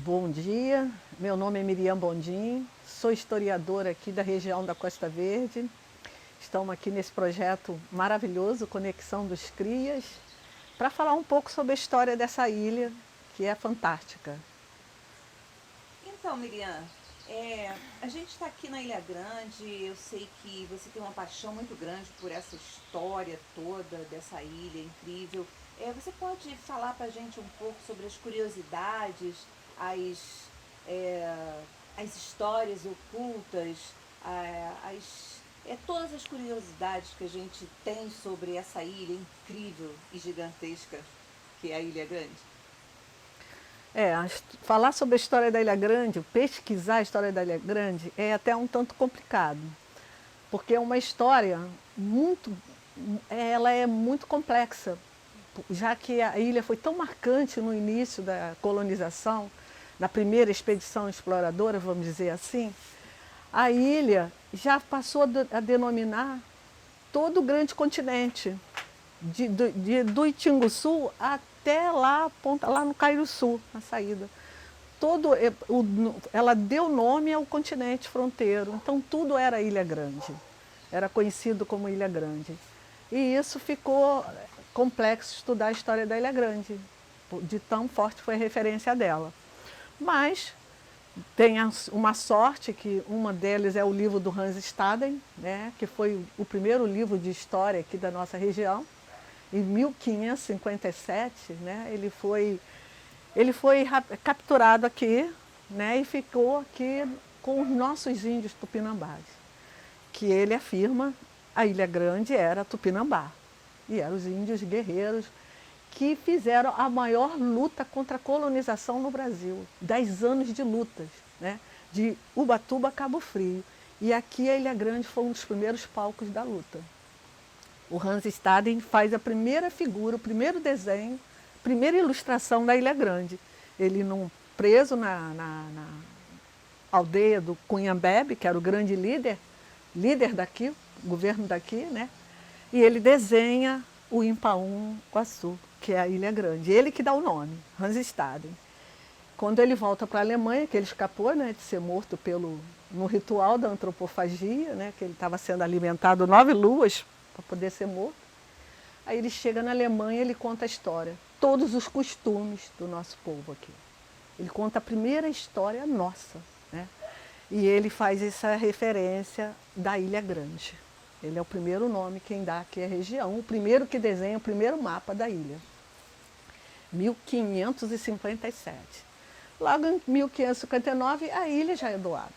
Bom dia, meu nome é Miriam Bondim, sou historiadora aqui da região da Costa Verde. Estamos aqui nesse projeto maravilhoso, Conexão dos Crias, para falar um pouco sobre a história dessa ilha, que é fantástica. Então, Miriam, a gente está aqui na Ilha Grande. Eu sei que você tem uma paixão muito grande por essa história toda dessa ilha incrível. Você pode falar para a gente um pouco sobre as curiosidades, as, é, as histórias ocultas, todas as curiosidades que a gente tem sobre essa ilha incrível e gigantesca que é a Ilha Grande? Falar sobre a história da Ilha Grande, pesquisar a história da Ilha Grande é até um tanto complicado, porque é uma história muito, ela é muito complexa, já que a ilha foi tão marcante no início da colonização, na primeira expedição exploradora, vamos dizer assim. A ilha já passou a denominar todo o grande continente, do Itinguçu até lá, lá no Caiuçu, na saída. Ela deu nome ao continente fronteiro, então tudo era Ilha Grande, era conhecido como Ilha Grande. E isso ficou complexo estudar a história da Ilha Grande, de tão forte foi a referência dela. Mas tem uma sorte que uma deles é o livro do Hans Staden, né, que foi o primeiro livro de história aqui da nossa região. Em 1557, né, ele foi capturado aqui, né, e ficou aqui com os nossos índios tupinambás, que ele afirma a Ilha Grande era Tupinambá, e eram os índios guerreiros que fizeram a maior luta contra a colonização no Brasil, 10 anos de lutas, né? De Ubatuba a Cabo Frio. E aqui a Ilha Grande foi um dos primeiros palcos da luta. O Hans Staden faz a primeira figura, o primeiro desenho, a primeira ilustração da Ilha Grande. Ele preso na aldeia do Cunhambebe, que era o grande líder daqui, o governo daqui, né? E ele desenha o Impaú Guaçu, que é a Ilha Grande. Ele que dá o nome, Hans Staden. Quando ele volta para a Alemanha, que ele escapou, né, de ser morto no ritual da antropofagia, né, que ele estava sendo alimentado 9 luas para poder ser morto. Aí ele chega na Alemanha e ele conta a história, todos os costumes do nosso povo aqui. Ele conta a primeira história nossa, né? E ele faz essa referência da Ilha Grande. Ele é o primeiro nome quem dá aqui a região, o primeiro que desenha o primeiro mapa da ilha. 1557. Logo em 1559, a ilha já é doada,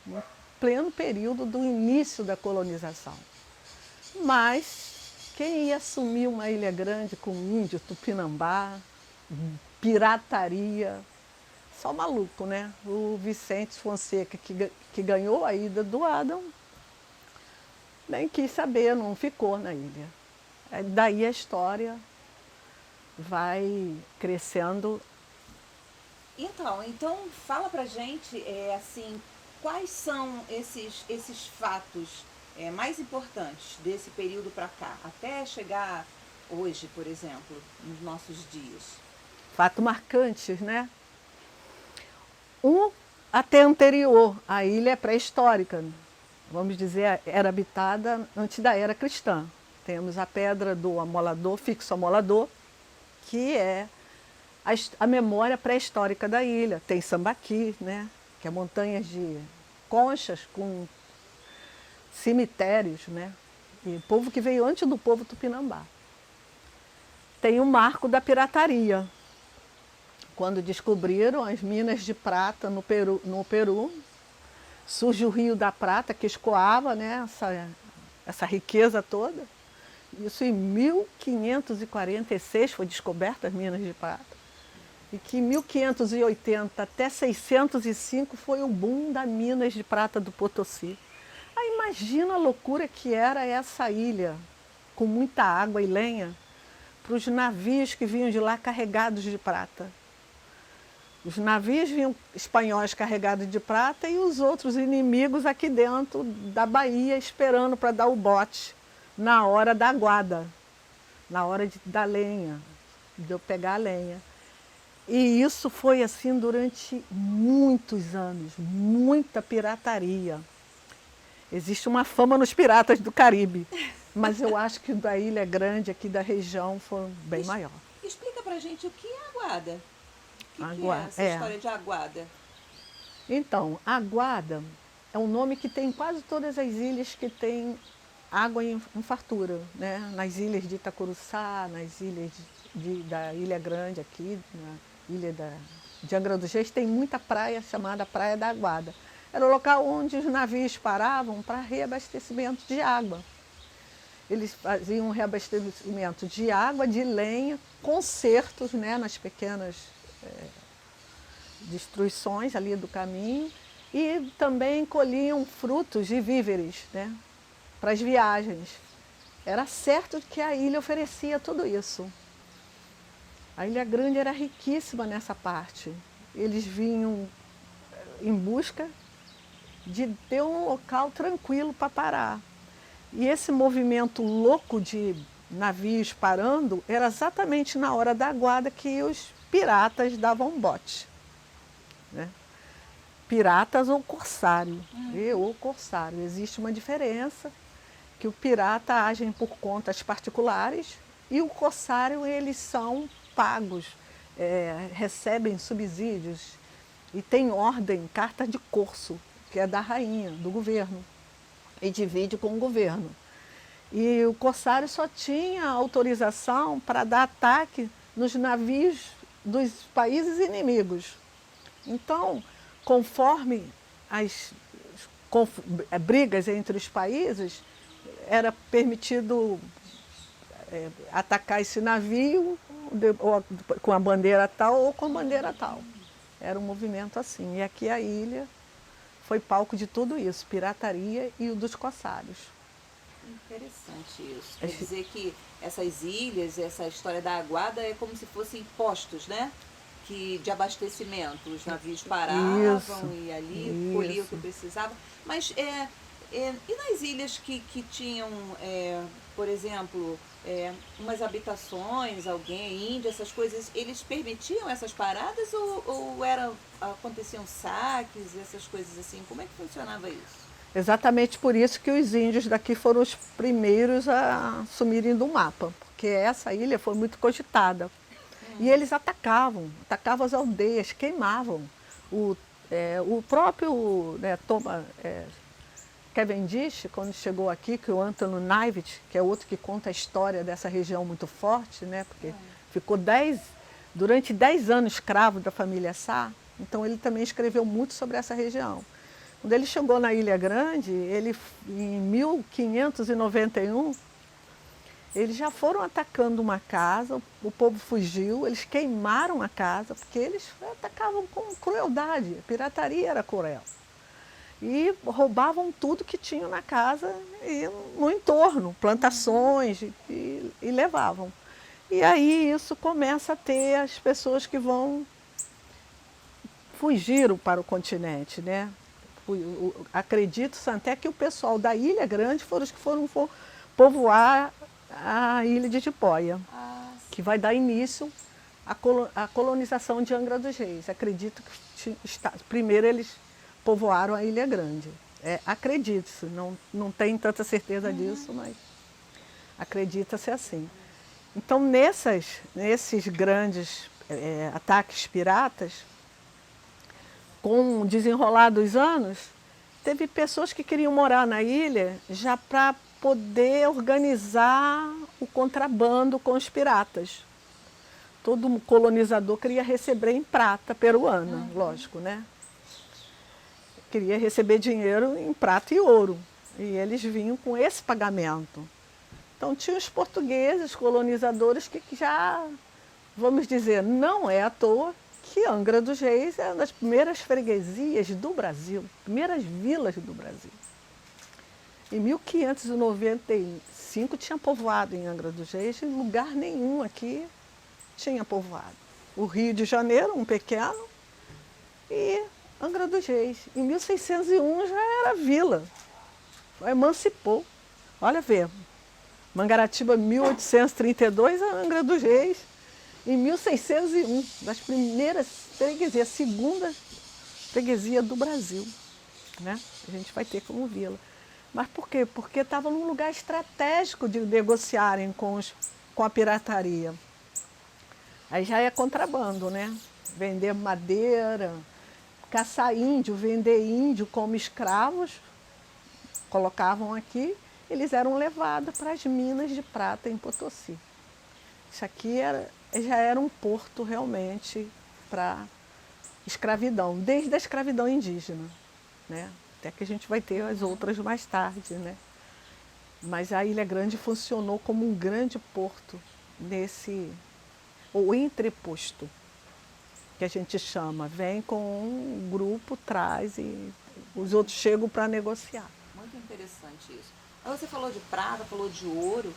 no pleno período do início da colonização. Mas quem ia assumir uma ilha grande com índio, tupinambá, pirataria, só maluco, né? O Vicente Fonseca, que ganhou a ida do Adam, nem quis saber, não ficou na ilha. Daí a história vai crescendo. Então fala pra gente, assim, quais são esses fatos mais importantes desse período para cá, até chegar hoje, por exemplo, nos nossos dias. Fato marcantes, né? Um até anterior, a ilha é pré-histórica, vamos dizer, era habitada antes da era cristã. Temos a pedra do amolador, fixo amolador, que é a memória pré-histórica da ilha. Tem Sambaqui, né, que é montanhas de conchas com cemitérios, né, e povo que veio antes do povo tupinambá. Tem o marco da pirataria, quando descobriram as minas de prata no Peru, surge o Rio da Prata, que escoava, né, essa riqueza toda. Isso em 1546 foi descoberta as minas de prata. E que em 1580 até 605 foi o boom das minas de prata do Potosí. Aí imagina a loucura que era essa ilha, com muita água e lenha, para os navios que vinham de lá carregados de prata. Os navios vinham espanhóis carregados de prata e os outros inimigos aqui dentro da Bahia esperando para dar o bote na hora da aguada, na hora da lenha, de eu pegar a lenha. E isso foi assim durante muitos anos, muita pirataria. Existe uma fama nos piratas do Caribe, mas eu acho que da Ilha Grande, aqui da região, foi bem maior. Explica pra gente o que é Aguada. O que é Aguada, essa história de Aguada? Então, Aguada é um nome que tem em quase todas as ilhas que tem água em fartura, né? Nas ilhas de Itacuruçá, nas ilhas da Ilha Grande aqui, na ilha de Angra dos Reis, tem muita praia chamada Praia da Aguada. Era o local onde os navios paravam para reabastecimento de água. Eles faziam um reabastecimento de água, de lenha, consertos, né, nas pequenas destruições ali do caminho, e também colhiam frutos e víveres, né, para as viagens. Era certo que a ilha oferecia tudo isso. A Ilha Grande era riquíssima nessa parte. Eles vinham em busca de ter um local tranquilo para parar. E esse movimento louco de navios parando era exatamente na hora da aguada que os piratas davam bote, né? Piratas ou corsário, ou corsário. Existe uma diferença, que o pirata agem por contas particulares e o corsário, eles são pagos, recebem subsídios e tem ordem, carta de corso, que é da rainha, do governo, e divide com o governo. E o corsário só tinha autorização para dar ataque nos navios dos países inimigos. Então, conforme as brigas entre os países, era permitido atacar esse navio com a bandeira tal ou com a bandeira tal. Era um movimento assim. E aqui a ilha foi palco de tudo isso, pirataria e o dos corsários. Interessante isso. Quer dizer que essas ilhas, essa história da Aguada é como se fossem postos, né? De abastecimento. Os navios paravam e ali colhiam o que precisavam. Mas e nas ilhas que tinham, por exemplo, umas habitações, alguém, índio, essas coisas, eles permitiam essas paradas ou aconteciam saques, essas coisas assim? Como é que funcionava isso? Exatamente por isso que os índios daqui foram os primeiros a sumirem do mapa, porque essa ilha foi muito cogitada. E eles atacavam as aldeias, queimavam. O próprio Cavendish, quando chegou aqui, que o Anthony Knivet, que é outro que conta a história dessa região muito forte, né, porque ficou durante 10 anos escravo da família Sá, então ele também escreveu muito sobre essa região. Quando ele chegou na Ilha Grande, em 1591, eles já foram atacando uma casa, o povo fugiu, eles queimaram a casa, porque eles atacavam com crueldade, a pirataria era cruel. E roubavam tudo que tinham na casa e no entorno, plantações, e levavam. E aí isso começa a ter as pessoas que fugiram para o continente, né? Acredito até que o pessoal da Ilha Grande foram os que foram povoar a ilha de Tipóia, que vai dar início à colonização de Angra dos Reis. Acredito que primeiro eles povoaram a Ilha Grande. Acredito-se, não tenho tanta certeza disso, mas acredita-se assim. Então, nesses grandes ataques piratas, com o desenrolar dos anos, teve pessoas que queriam morar na ilha já para poder organizar o contrabando com os piratas. Todo colonizador queria receber em prata peruana, lógico, né? Queria receber dinheiro em prata e ouro. E eles vinham com esse pagamento. Então tinha os portugueses, colonizadores, que já, vamos dizer, não é à toa que Angra dos Reis é uma das primeiras freguesias do Brasil, primeiras vilas do Brasil. Em 1595 tinha povoado em Angra dos Reis, em lugar nenhum aqui tinha povoado. O Rio de Janeiro, um pequeno, e Angra dos Reis. Em 1601 já era vila, emancipou. Olha, vê, Mangaratiba 1832, Angra dos Reis. em 1601, das primeiras freguesias, a segunda freguesia do Brasil, né? A gente vai ter como vê-la. Mas por quê? Porque estava num lugar estratégico de negociarem com a pirataria. Aí já é contrabando, né? Vender madeira, caçar índio, vender índio como escravos, colocavam aqui, eles eram levados para as minas de prata em Potosí. Isso aqui já era um porto realmente para escravidão, desde a escravidão indígena, né? Até que a gente vai ter as outras mais tarde, né? Mas a Ilha Grande funcionou como um grande porto ou entreposto, que a gente chama. Vem com um grupo, traz e os outros chegam para negociar. Muito interessante isso. Aí você falou de prata, falou de ouro.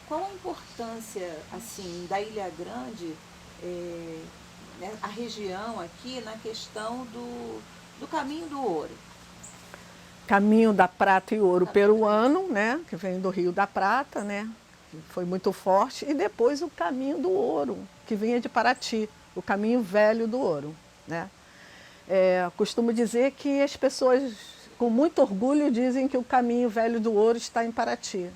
Qual a importância assim da Ilha Grande, né, a região aqui na questão do caminho do ouro? Caminho da Prata e Ouro peruano, né, que vem do Rio da Prata, né, que foi muito forte, e depois o caminho do ouro, que vinha de Paraty, o caminho velho do ouro, né. Costumo dizer que as pessoas, com muito orgulho, dizem que o caminho velho do ouro está em Paraty.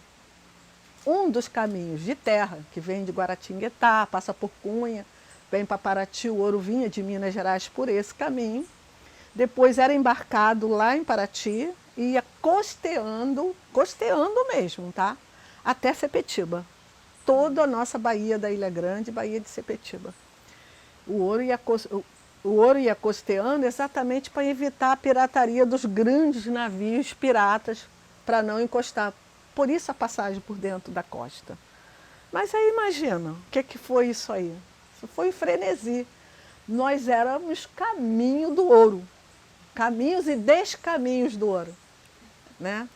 Um dos caminhos de terra, que vem de Guaratinguetá, passa por Cunha, vem para Paraty, o ouro vinha de Minas Gerais por esse caminho. Depois era embarcado lá em Paraty e ia costeando mesmo, tá? Até Sepetiba. Toda a nossa baía da Ilha Grande, baía de Sepetiba. O ouro ia costeando exatamente para evitar a pirataria dos grandes navios piratas, para não encostar. Por isso a passagem por dentro da costa. Mas aí imagina, o que foi isso aí? Isso foi frenesi. Nós éramos caminho do ouro. Caminhos e descaminhos do ouro, né?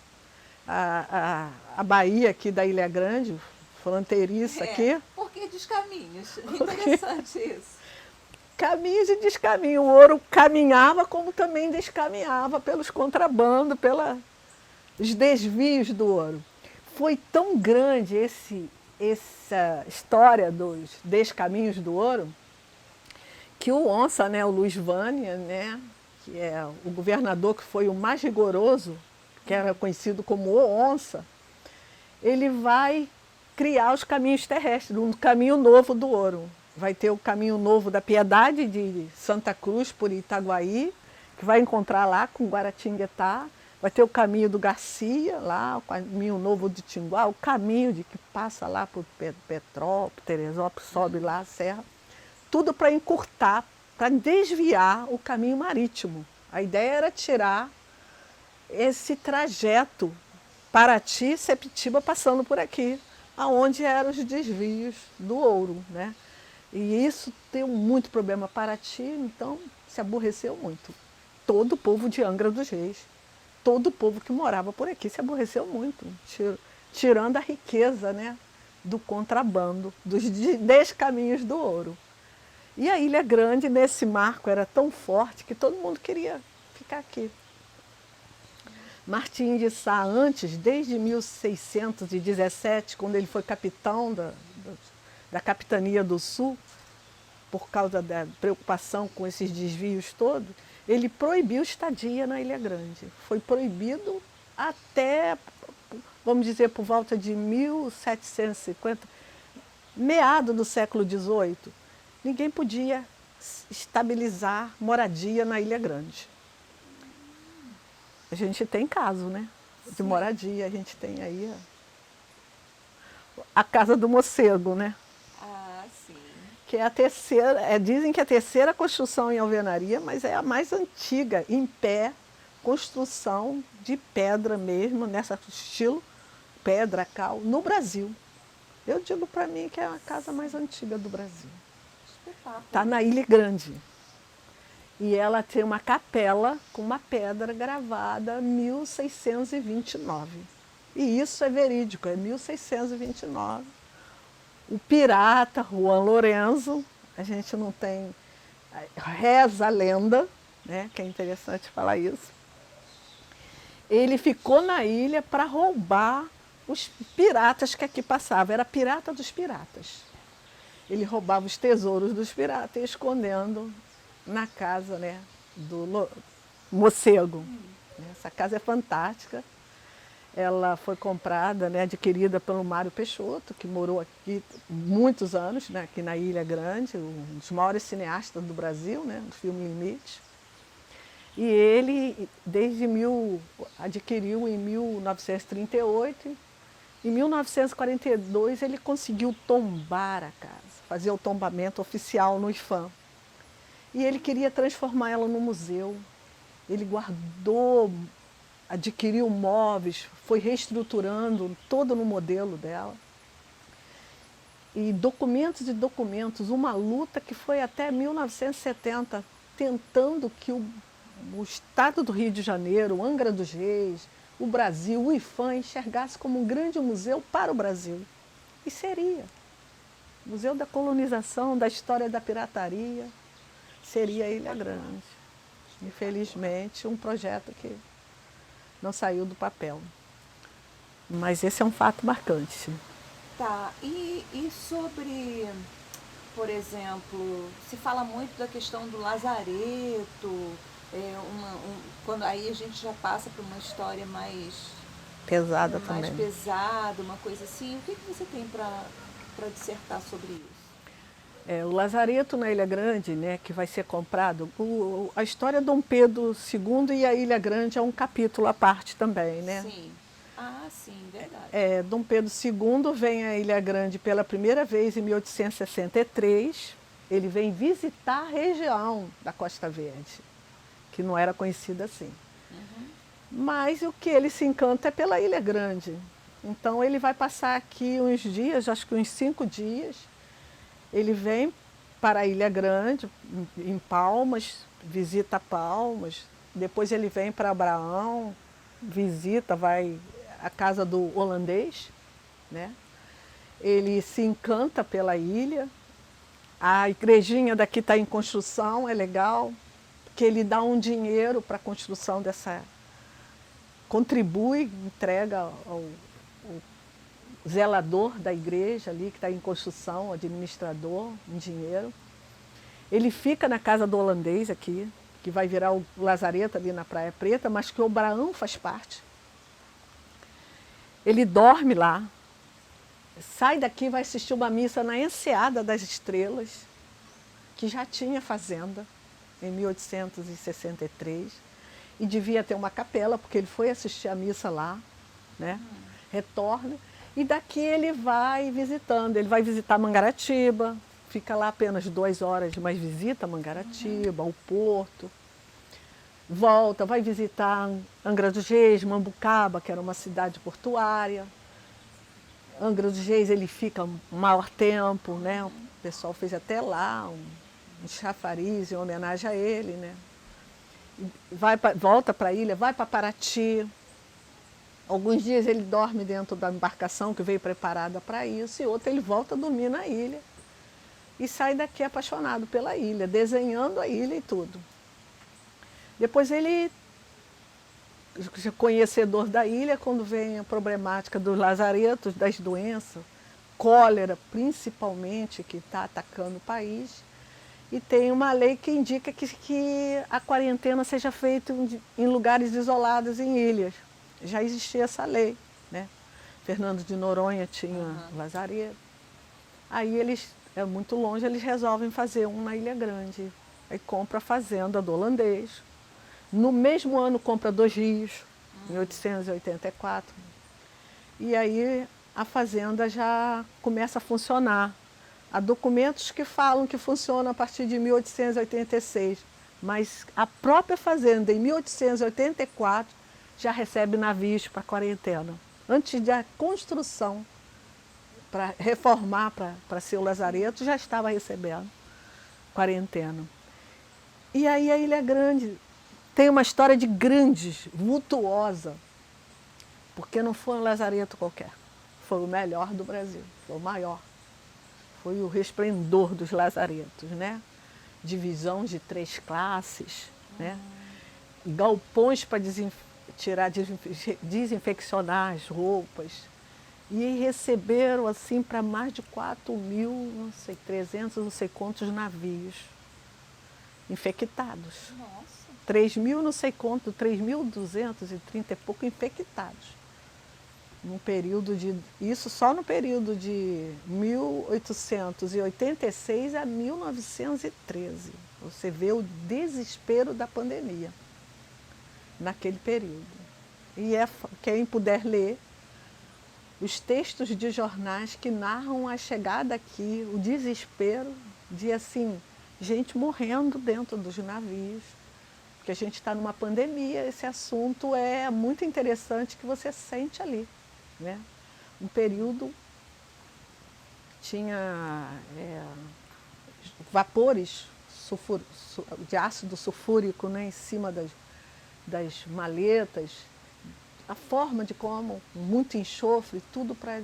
A Bahia aqui da Ilha Grande, fronteiriça aqui. Por que descaminhos? Interessante isso. Caminhos e descaminhos. O ouro caminhava como também descaminhava pelos contrabandos, pelos desvios do ouro. Foi tão grande essa história dos descaminhos do ouro que o onça, né, o Luiz Vânia, né, que é o governador que foi o mais rigoroso, que era conhecido como o onça, ele vai criar os caminhos terrestres, um caminho novo do ouro. Vai ter o caminho novo da Piedade de Santa Cruz por Itaguaí, que vai encontrar lá com Guaratinguetá. Vai ter o caminho do Garcia, lá, o caminho novo de Tinguá, o caminho que passa lá por Petrópolis, Teresópolis, sobe lá a serra. Tudo para encurtar, para desviar o caminho marítimo. A ideia era tirar esse trajeto Paraty, Sepetiba, passando por aqui, aonde eram os desvios do ouro, né? E isso deu muito problema. Paraty, então, se aborreceu muito. Todo o povo de Angra dos Reis, todo o povo que morava por aqui se aborreceu muito, tirando a riqueza, né, do contrabando, dos descaminhos do ouro. E a Ilha Grande, nesse marco, era tão forte que todo mundo queria ficar aqui. Martim de Sá, antes, desde 1617, quando ele foi capitão da Capitania do Sul, por causa da preocupação com esses desvios todos, ele proibiu estadia na Ilha Grande. Foi proibido até, vamos dizer, por volta de 1750, meado do século XVIII. Ninguém podia estabilizar moradia na Ilha Grande. A gente tem caso, né? De moradia, a gente tem aí a Casa do Mocego, né? Ah, sim. Que é a terceira, dizem que é a terceira construção em alvenaria, mas é a mais antiga, em pé, construção de pedra mesmo, nesse estilo, pedra, cal, no Brasil. Eu digo para mim que é a casa mais antiga do Brasil. Está na Ilha Grande. E ela tem uma capela com uma pedra gravada 1629. E isso é verídico, é 1629. O pirata Juan Lorenzo, a gente não tem, reza a lenda, né, que é interessante falar isso. Ele ficou na ilha para roubar os piratas que aqui passavam, era pirata dos piratas. ele roubava os tesouros dos piratas e ia escondendo na casa, né, do Mocego. Essa casa é fantástica. Ela foi comprada, né, adquirida pelo Mário Peixoto, que morou aqui muitos anos, né, aqui na Ilha Grande, um dos maiores cineastas do Brasil, né, do filme Limite. E ele, adquiriu em 1938. Em 1942, ele conseguiu tombar a casa, fazer o tombamento oficial no IFAM. E ele queria transformar ela num museu. Ele guardou, adquiriu móveis, foi reestruturando todo no modelo dela. E documentos, uma luta que foi até 1970, tentando que o Estado do Rio de Janeiro, o Angra dos Reis, o Brasil, o IFAM, enxergasse como um grande museu para o Brasil. E seria. Museu da colonização, da história da pirataria, seria a Ilha Grande. Infelizmente, um projeto que não saiu do papel. Mas esse é um fato marcante. Tá, e sobre, por exemplo, se fala muito da questão do lazareto, quando aí a gente já passa para uma história mais Pesada também. pesada, uma coisa assim. O que você tem para dissertar sobre isso? O lazareto na Ilha Grande, né, que vai ser comprado, a história de Dom Pedro II e a Ilha Grande é um capítulo à parte também, né? Sim. Ah, sim, verdade. Dom Pedro II vem à Ilha Grande pela primeira vez em 1863. Ele vem visitar a região da Costa Verde, que não era conhecida assim. Mas o que ele se encanta é pela Ilha Grande. Então ele vai passar aqui uns dias, acho que uns 5 dias. Ele vem para a Ilha Grande, em Palmas, visita Palmas. Depois ele vem para Abraão, vai à casa do holandês, né? Ele se encanta pela ilha. A igrejinha daqui está em construção, é legal, que ele dá um dinheiro para a construção dessa... Contribui, entrega ao zelador da igreja ali, que está em construção, o administrador, um dinheiro. Ele fica na casa do holandês aqui, que vai virar o lazareto ali na Praia Preta, mas que o Abraão faz parte. Ele dorme lá, sai daqui e vai assistir uma missa na Enseada das Estrelas, que já tinha fazenda em 1863, e devia ter uma capela, porque ele foi assistir a missa lá, né? Retorna, e daqui ele vai visitando, ele vai visitar Mangaratiba, fica lá apenas 2 horas, mas visita Mangaratiba, o Porto, volta, vai visitar Angra dos Reis, Mambucaba, que era uma cidade portuária. Angra dos Reis ele fica um maior tempo, né? O pessoal fez até lá um chafariz em homenagem a ele, né? Volta para a ilha, vai para Paraty. Alguns dias ele dorme dentro da embarcação que veio preparada para isso, e outro ele volta a dormir na ilha. E sai daqui apaixonado pela ilha, desenhando a ilha e tudo. Depois ele, conhecedor da ilha, quando vem a problemática dos lazaretos, das doenças, cólera principalmente, que está atacando o país, e tem uma lei que indica que a quarentena seja feita em lugares isolados, em ilhas. Já existia essa lei, né? Fernando de Noronha tinha lazareto. Aí eles, é muito longe, eles resolvem fazer um na Ilha Grande. Aí compra a fazenda do holandês. No mesmo ano compra 2 rios, em 1884. E aí a fazenda já começa a funcionar. Há documentos que falam que funciona a partir de 1886, mas a própria fazenda, em 1884, já recebe navios para quarentena. Antes da construção, para reformar para ser o lazareto, já estava recebendo quarentena. E aí a Ilha Grande tem uma história de grandes, vultuosa, porque não foi um lazareto qualquer, foi o melhor do Brasil, foi o maior. Foi o resplendor dos lazaretos, né? Divisão de 3 classes, né? Galpões para desinfeccionar as roupas. E receberam assim para mais de 4.000, não sei, 300, não sei quantos navios infectados. Nossa. 3.000, não sei quanto, 3.230 e pouco infectados. Num período de, isso só no período de 1886 a 1913. Você vê o desespero da pandemia naquele período. E quem puder ler os textos de jornais que narram a chegada aqui, o desespero de assim, gente morrendo dentro dos navios, porque a gente está numa pandemia, esse assunto é muito interessante que você sente ali, né? Um período tinha vapores de ácido sulfúrico, né, em cima das maletas, a forma de como, muito enxofre, tudo para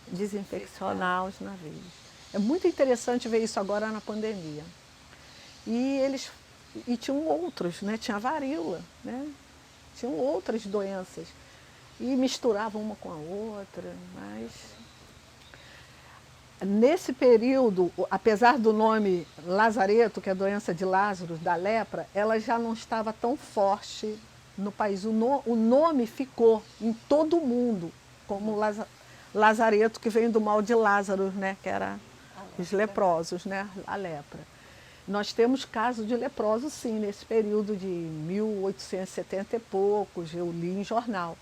desinfeccionar os navios. É muito interessante ver isso agora na pandemia. E tinham outros, né? Tinha varíola, né? Tinham outras doenças. E misturavam uma com a outra, mas nesse período, apesar do nome lazareto, que é a doença de Lázaro, da lepra, ela já não estava tão forte no país. O nome ficou em todo o mundo como lazareto, que vem do mal de Lázaro, né? Que era os leprosos, né? A lepra. Nós temos casos de leprosos, sim, nesse período de 1870 e poucos, eu li em jornal.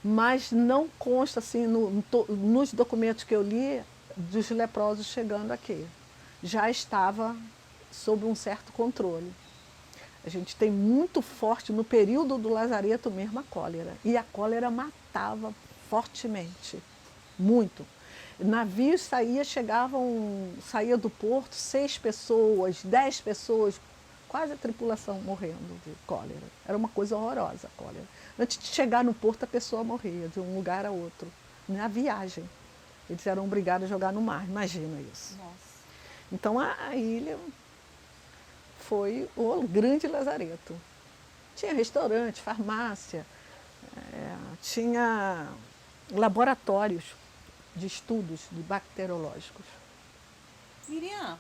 Mas não consta, assim, nos documentos que eu li, dos leprosos chegando aqui. Já estava sob um certo controle. A gente tem muito forte, no período do lazareto mesmo, a cólera. E a cólera matava fortemente, muito. Navios saía do porto 6 pessoas, 10 pessoas, quase a tripulação morrendo de cólera. Era uma coisa horrorosa a cólera. Antes de chegar no porto, a pessoa morria de um lugar a outro, na viagem. Eles eram obrigados a jogar no mar, imagina isso. Nossa. Então a ilha foi o grande lazareto. Tinha restaurante, farmácia, tinha laboratórios de estudos bacteriológicos. Miriam,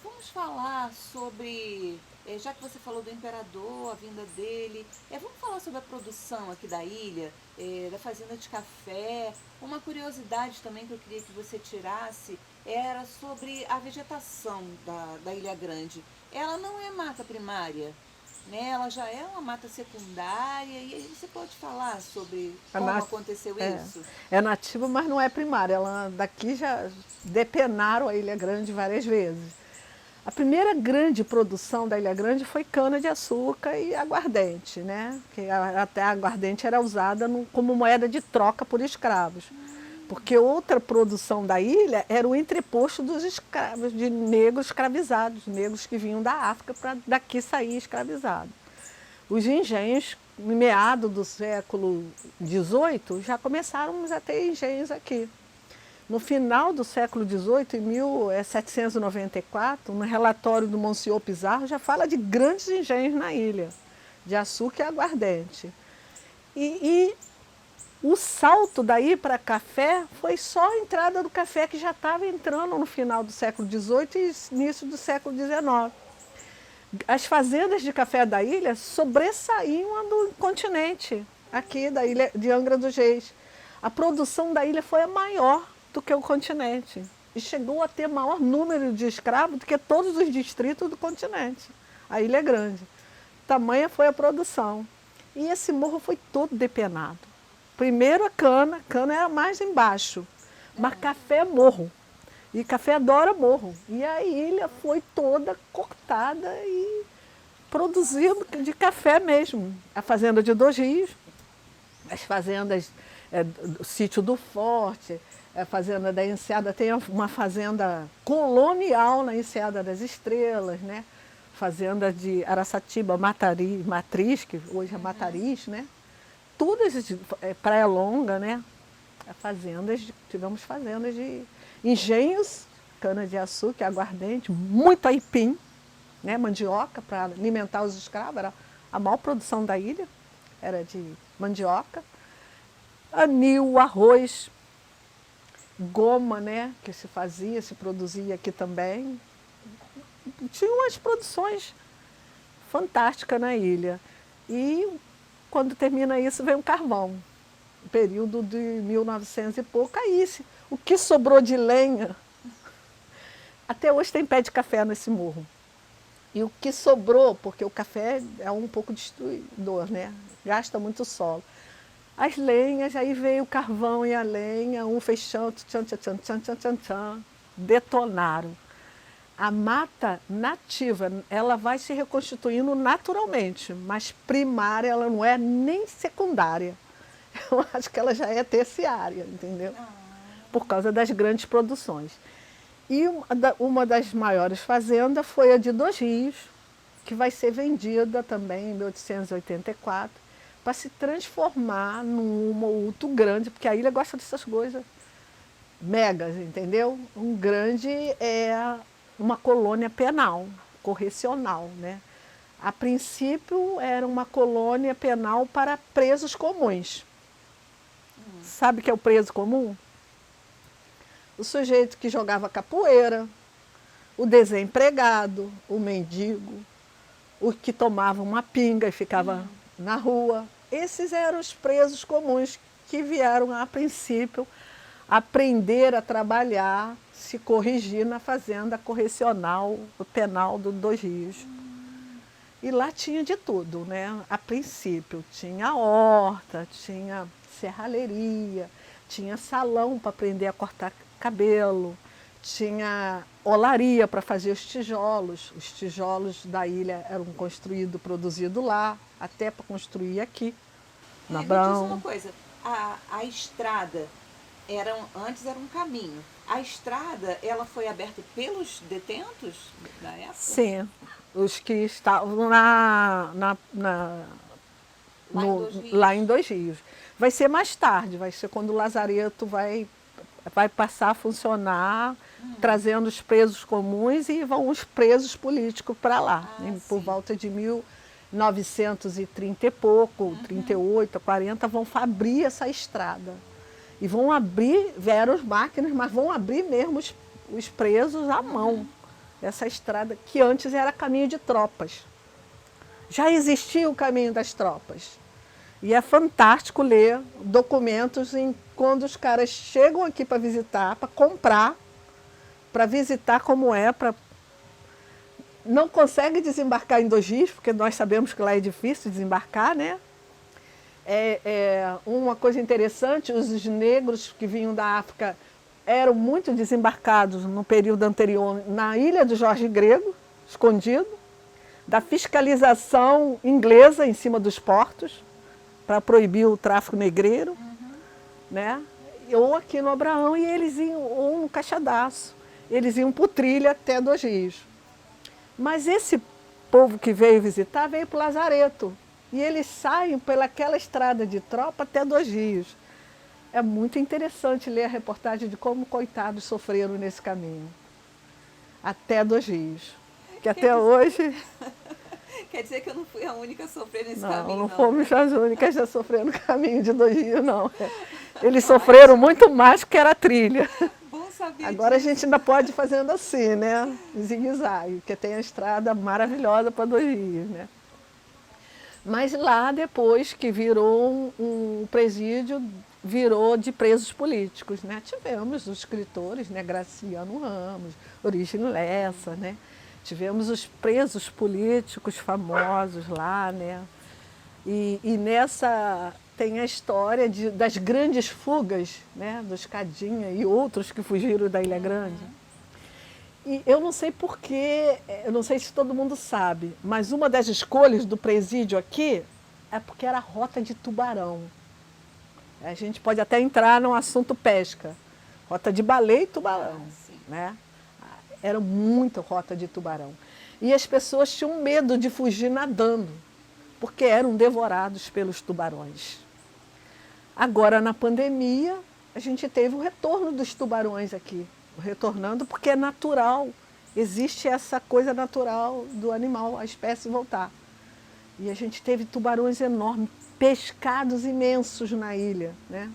vamos falar sobre, já que você falou do imperador, a vinda dele, vamos falar sobre a produção aqui da ilha, da fazenda de café. Uma curiosidade também que eu queria que você tirasse era sobre a vegetação da Ilha Grande. Ela não é mata primária, né? Ela já é uma mata secundária, e aí você pode falar sobre como aconteceu isso? É nativa, mas não é primária. Daqui já depenaram a Ilha Grande várias vezes. A primeira grande produção da Ilha Grande foi cana-de-açúcar e aguardente, né? Que até a aguardente era usada como moeda de troca por escravos. Porque outra produção da ilha era o entreposto dos escravos, de negros escravizados, negros que vinham da África para daqui sair escravizados. Os engenhos, no meado do século XVIII, já começaram a ter engenhos aqui. No final do século XVIII, em 1794, no relatório do Monsieur Pizarro, já fala de grandes engenhos na ilha, de açúcar e aguardente. E o salto daí para café foi só a entrada do café, que já estava entrando no final do século XVIII e início do século XIX. As fazendas de café da ilha sobressaíam do continente, aqui da ilha de Angra dos Reis. A produção da ilha foi a maior do que o continente e chegou a ter maior número de escravos do que todos os distritos do continente. A ilha é grande. Tamanha foi a produção. E esse morro foi todo depenado. Primeiro a cana era mais embaixo, mas café é morro. E café adora morro. E a ilha foi toda cortada e produzindo de café mesmo. A fazenda de Dois Rios, as fazendas, o sítio do Forte, a fazenda da Enseada, tem uma fazenda colonial na Enseada das Estrelas, né? Fazenda de Araçatiba, Matriz, que hoje é Matariz, né? Tudo isso, Praia Longa, né? Tivemos fazendas de engenhos, cana-de-açúcar, aguardente, muito aipim, né? Mandioca para alimentar os escravos, era a maior produção da ilha, era de mandioca, anil, arroz, goma, né, que se fazia, se produzia aqui também. Tinha umas produções fantásticas na ilha. E quando termina isso, vem o carvão. O período de 1900 e pouco, aí o que sobrou de lenha, até hoje tem pé de café nesse morro. E o que sobrou, porque o café é um pouco destruidor, né? Gasta muito solo. As lenhas, aí veio o carvão e a lenha, um fechão, tchan, tchan, tchan, tchan, tchan, tchan, tchan, detonaram. A mata nativa, ela vai se reconstituindo naturalmente, mas primária ela não é nem secundária. Eu acho que ela já é terciária, entendeu? Por causa das grandes produções. E uma das maiores fazendas foi a de Dois Rios, que vai ser vendida também em 1884, para se transformar num humolto grande, porque a ilha gosta dessas coisas megas, entendeu? Um grande é uma colônia penal, correcional, né? A princípio era uma colônia penal para presos comuns. Sabe o que é o preso comum? O sujeito que jogava capoeira, o desempregado, o mendigo, o que tomava uma pinga e ficava na rua. Esses eram os presos comuns que vieram, a princípio, aprender a trabalhar, se corrigir na fazenda correcional, o penal do Dois Rios. E lá tinha de tudo, né? A princípio, tinha horta, tinha serralheria, tinha salão para aprender a cortar cabelo, tinha olaria para fazer os tijolos da ilha eram construídos, produzidos lá, até para construir aqui, na Me diz uma Abrão. coisa, a estrada antes era um caminho. A estrada, ela foi aberta pelos detentos na época? Sim, os que estavam lá em Dois Rios. Vai ser mais tarde, vai ser quando o lazareto vai passar a funcionar, trazendo os presos comuns e vão os presos políticos para lá, por volta de 1930 e pouco, 38, 40, vão abrir essa estrada. E vão abrir, vieram as máquinas, mas vão abrir mesmo os presos à mão. Essa estrada que antes era caminho de tropas. Já existia o caminho das tropas. E é fantástico ler documentos quando os caras chegam aqui para visitar, para comprar, para visitar como é, não consegue desembarcar em Dois Rios, porque nós sabemos que lá é difícil desembarcar, né? Uma coisa interessante, os negros que vinham da África eram muito desembarcados no período anterior na ilha do Jorge Grego, escondido, da fiscalização inglesa em cima dos portos, para proibir o tráfico negreiro, né? Ou aqui no Abraão, e eles iam, ou no Caixadaço, eles iam por trilha até Dois Rios. Mas esse povo que veio visitar, veio para o Lazareto, e eles saem pelaquela estrada de tropa até Dois Rios. É muito interessante ler a reportagem de como coitados sofreram nesse caminho, até Dois Rios, que até hoje... Quer dizer que eu não fui a única a sofrer nesse Não, caminho, não não. fomos as únicas a sofrer no caminho de Dois Rios, não. Eles sofreram muito mais que era a trilha. Bom saber Agora disso. a gente ainda pode ir fazendo assim, né? Zigue-zague, porque tem a estrada maravilhosa para Dois Rios, né? Mas lá, depois que virou um presídio, virou de presos políticos, né? Tivemos os escritores, né? Graciano Ramos, Origem Lessa, né? Tivemos os presos políticos famosos lá, né? E nessa tem a história das grandes fugas, né? Dos Cadinha e outros que fugiram da Ilha Grande. E eu não sei porquê, eu não sei se todo mundo sabe, mas uma das escolhas do presídio aqui é porque era a rota de tubarão. A gente pode até entrar no assunto pesca. Rota de baleia e tubarão, né? Era muita rota de tubarão. E as pessoas tinham medo de fugir nadando, porque eram devorados pelos tubarões. Agora, na pandemia, a gente teve o retorno dos tubarões aqui. Retornando porque é natural. Existe essa coisa natural do animal, a espécie voltar. E a gente teve tubarões enormes, pescados imensos na ilha, né?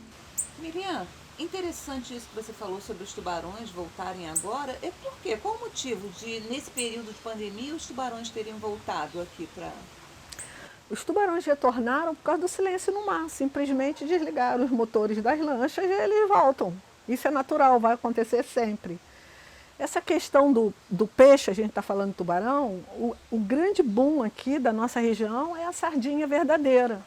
Miriam, Interessante isso que você falou sobre os tubarões voltarem agora. É por quê? Qual o motivo de, nesse período de pandemia, os tubarões terem voltado aqui para... Os tubarões retornaram por causa do silêncio no mar. Simplesmente desligaram os motores das lanchas e eles voltam. Isso é natural, vai acontecer sempre. Essa questão do peixe, a gente está falando de tubarão, o grande boom aqui da nossa região é a sardinha verdadeira.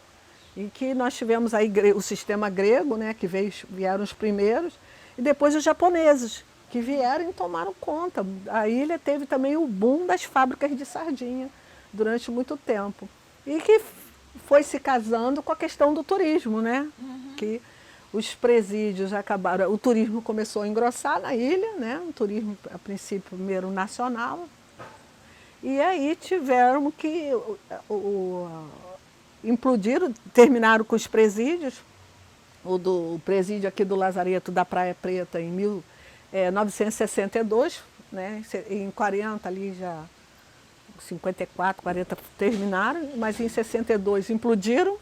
E que nós tivemos aí o sistema grego, né, que vieram os primeiros, e depois os japoneses, que vieram e tomaram conta. A ilha teve também o boom das fábricas de sardinha durante muito tempo. E que foi se casando com a questão do turismo, né? Que os presídios acabaram, o turismo começou a engrossar na ilha, né? Um turismo, a princípio, primeiro nacional. E aí tiveram que implodiram, terminaram com os presídios. O presídio aqui do Lazareto da Praia Preta em 1962, né? Em 40 ali já, 54, 40 terminaram, mas em 62 implodiram.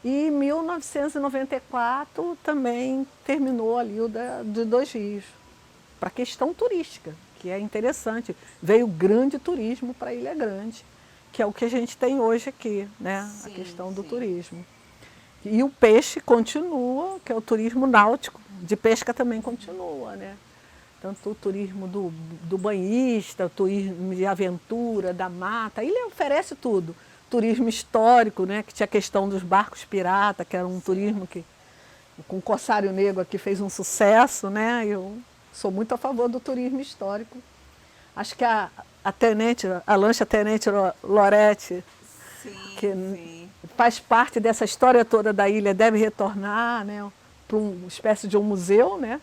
E em 1994 também terminou ali o de Dois Rios, para a questão turística, que é interessante. Veio grande turismo para Ilha Grande, que é o que a gente tem hoje aqui, né? Sim, a questão do sim. turismo. E o peixe continua, que é o turismo náutico, de pesca também continua, né? Tanto o turismo do banhista, o turismo de aventura, da mata, a ilha oferece tudo. Turismo histórico, né, que tinha a questão dos barcos pirata, que era um turismo que com o Corsário Negro aqui fez um sucesso, né? Eu sou muito a favor do turismo histórico. Acho que a lancha Tenente Lorete, que Sim. faz parte dessa história toda da ilha, deve retornar, né, para uma espécie de um museu, né?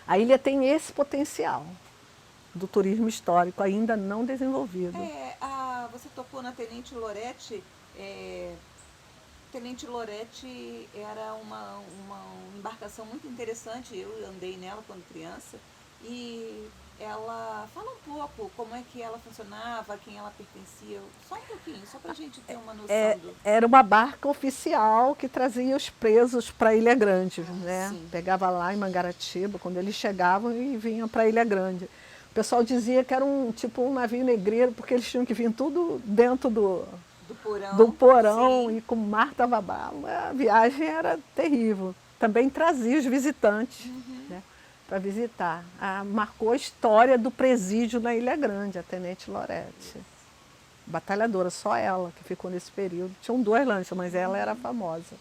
A ilha tem esse potencial do turismo histórico ainda não desenvolvido. Você tocou na Tenente Lorete. Tenente Lorete era uma embarcação muito interessante, eu andei nela quando criança, e ela fala um pouco como é que ela funcionava, a quem ela pertencia, só um pouquinho, só para a gente ter uma noção do... Era uma barca oficial que trazia os presos para a Ilha Grande, né? Sim. Pegava lá em Mangaratiba, quando eles chegavam e vinham para a Ilha Grande. O pessoal dizia que era tipo um navio negreiro, porque eles tinham que vir tudo dentro do porão sim. e como o mar estava bravo, a viagem era terrível. Também trazia os visitantes, né, para visitar. Marcou a história do presídio na Ilha Grande, a Tenente Lorete. Batalhadora, só ela que ficou nesse período. Tinham duas lanchas, mas ela era famosa.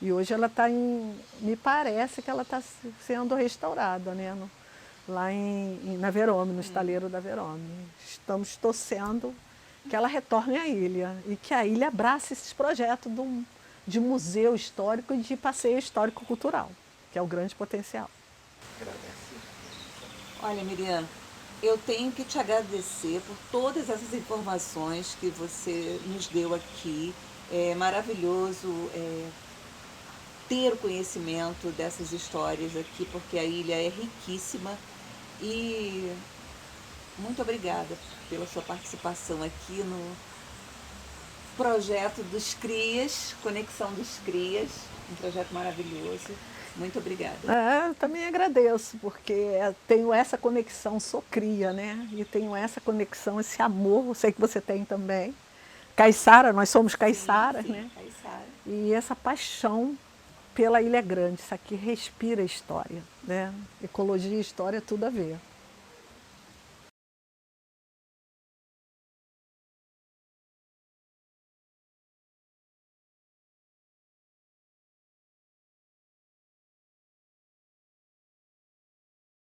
E hoje ela está me parece que ela está sendo restaurada, né, lá na Verome, no estaleiro da Verome. Estamos torcendo que ela retorne à ilha e que a ilha abrace esses projetos de museu histórico e de passeio histórico-cultural, que é o grande potencial. Olha, Miriam, eu tenho que te agradecer por todas essas informações que você nos deu aqui. É maravilhoso ter o conhecimento dessas histórias aqui, porque a ilha é riquíssima. E muito obrigada pela sua participação aqui no projeto dos CRIAs, Conexão dos CRIAs, um projeto maravilhoso. Muito obrigada. Eu também agradeço, porque tenho essa conexão, sou cria, né? E tenho essa conexão, esse amor, eu sei que você tem também. Caiçara, nós somos caiçaras, sim, né? Caiçara. E essa paixão pela Ilha Grande, isso aqui respira história, né? Ecologia e história, tudo a ver.